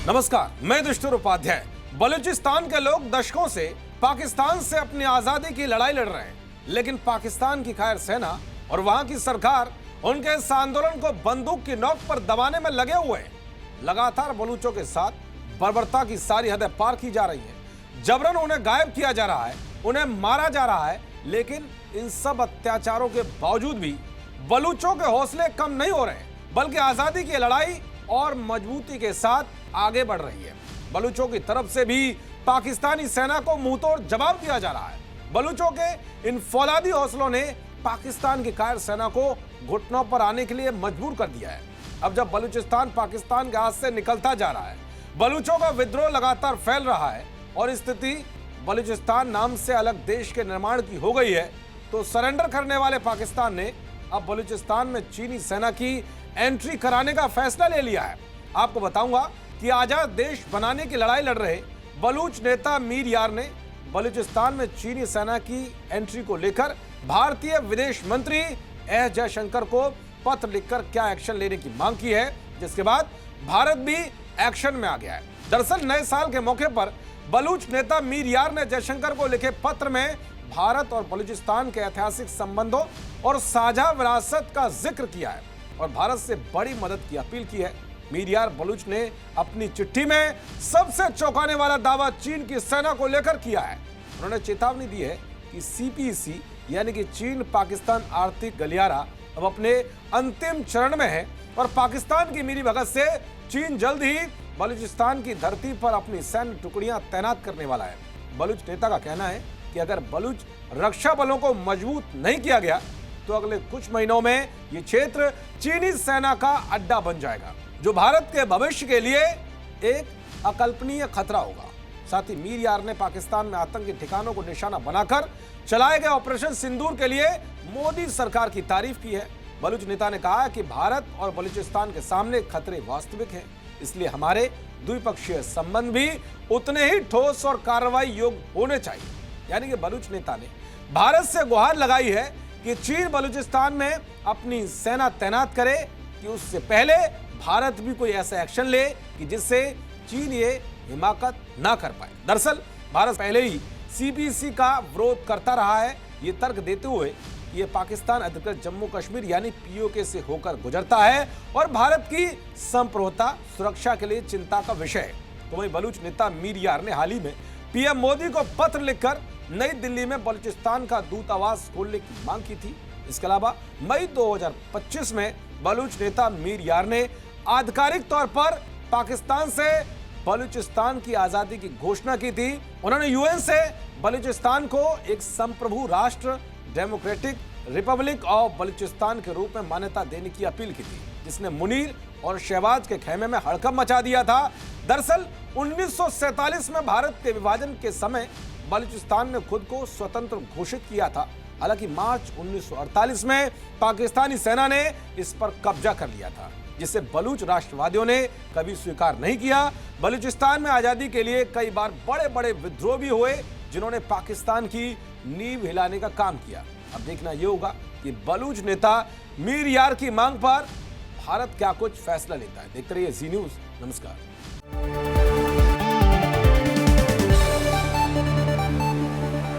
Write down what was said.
नमस्कार, मैं दुष्टुर उपाध्याय। बलूचिस्तान के लोग दशकों से पाकिस्तान से अपनी आजादी की लड़ाई लड़ रहे हैं, लेकिन पाकिस्तान की खैर सेना और वहां की सरकार उनके इस आंदोलन को बंदूक की नोक पर दबाने में लगे हुए हैं। लगातार बलूचों के साथ बर्बरता की सारी हदें पार की जा रही है, जबरन उन्हें गायब किया जा रहा है, उन्हें मारा जा रहा है। लेकिन इन सब अत्याचारों के बावजूद भी बलूचों के हौसले कम नहीं हो रहे, बल्कि आजादी की लड़ाई और मजबूती के साथ आगे बढ़ रही है। बलूचों की तरफ से भी पाकिस्तानी सेना को मुंहतोड़ जवाब दिया जा रहा है। बलूचों के इन फौलादी हौसलों ने पाकिस्तान की कायर सेना को घुटनों पर आने के लिए मजबूर कर दिया है। अब जब बलूचिस्तान पाकिस्तान के हाथ से निकलता जा रहा है, बलूचों का विद्रोह लगातार फैल रहा है और स्थिति बलूचिस्तान नाम से अलग देश के निर्माण की हो गई है, तो सरेंडर करने वाले पाकिस्तान ने अब बलूचिस्तान में चीनी सेना की एंट्री कराने का फैसला ले लिया है। आपको बताऊंगा कि आजाद देश बनाने की लड़ाई लड़ रहे बलूच नेता मीर यार ने बलूचिस्तान में चीनी सेना की एंट्री को लेकर भारतीय विदेश मंत्री एस जयशंकर को पत्र लिखकर क्या एक्शन लेने की मांग की है, जिसके बाद भारत भी एक्शन में आ गया है। दरअसल नए साल के मौके पर बलूच नेता मीर यार ने जयशंकर को लिखे पत्र में भारत और बलूचिस्तान के ऐतिहासिक संबंधों और साझा विरासत का जिक्र किया है और भारत से बड़ी मदद की अपील की है। मीर यार बलूच ने अपनी चिट्ठी में सबसे चौंकाने वाला दावा चीन की सेना को लेकर किया है। उन्होंने चेतावनी दी है कि सीपीसी यानी कि चीन पाकिस्तान आर्थिक गलियारा अब अपने अंतिम चरण में है और पाकिस्तान की मिलीभगत से चीन जल्द ही बलूचिस्तान की धरती पर अपनी सैन्य टुकड़ियां तैनात करने वाला है। बलूच नेता का कहना है कि अगर बलूच रक्षा बलों को मजबूत नहीं किया गया तो अगले कुछ महीनों में यह क्षेत्र चीनी सेना का अड्डा बन जाएगा, जो भारत के भविष्य के लिए एक अकल्पनीय खतरा होगा। साथ ही मीर यार ने पाकिस्तान में आतंकी ठिकानों को निशाना बनाकर चलाए गए ऑपरेशन सिंदूर के लिए मोदी सरकार की तारीफ की है। बलूच नेता ने कहा कि भारत और बलूचिस्तान के सामने खतरे वास्तविक हैं, इसलिए हमारे द्विपक्षीय संबंध भी उतने ही ठोस और कार्रवाई योग्य होने चाहिए। यानी कि बलूच नेता ने भारत से गुहार लगाई है कि चीन बलूचिस्तान में अपनी सेना तैनात करे कि उससे पहले भारत भी कोई ऐसा एक्शन ले कि जिससे चीन ये हिमाकत ना कर पाए। दरअसल भारत पहले ही सीपीसी का विरोध करता रहा है, ये तर्क देते हुए कि ये पाकिस्तान अधिकृत जम्मू कश्मीर यानी पीओके से होकर गुजरता है और भारत की संप्रभुता सुरक्षा के लिए चिंता का विषय है। तो वहीं बलूच नेता मीर यार ने हाल ही में पीएम मोदी को पत्र लिखकर नई दिल्ली में बलूचिस्तान का दूतावास खोलने की मांग की थी। इसके अलावा मई 2025 में बलूच नेता मीर यार ने आधिकारिक तौर पर पाकिस्तान से बलूचिस्तान की आजादी की घोषणा की थी। उन्होंने यूएन से बलूचिस्तान को एक संप्रभु राष्ट्र डेमोक्रेटिक रिपब्लिक ऑफ बलूचिस्तान के रूप में मान्यता देने की अपील की थी, जिसने मुनीर और शहबाज के खेमे में हड़कंप मचा दिया था। दरअसल 1947 में भारत के विभाजन के समय बलूचिस्तान ने खुद को स्वतंत्र घोषित किया था। हालांकि मार्च 1948 में पाकिस्तानी सेना ने इस पर कब्जा कर लिया था, जिसे बलूच राष्ट्रवादियों ने कभी स्वीकार नहीं किया। बलूचिस्तान में आजादी के लिए कई बार बड़े बड़े विद्रोह भी हुए, जिन्होंने पाकिस्तान की नींव हिलाने का काम किया। अब देखना यह होगा कि बलूच नेता मीर यार की मांग पर भारत क्या कुछ फैसला लेता है। देखते रहिए जी न्यूज़। नमस्कार।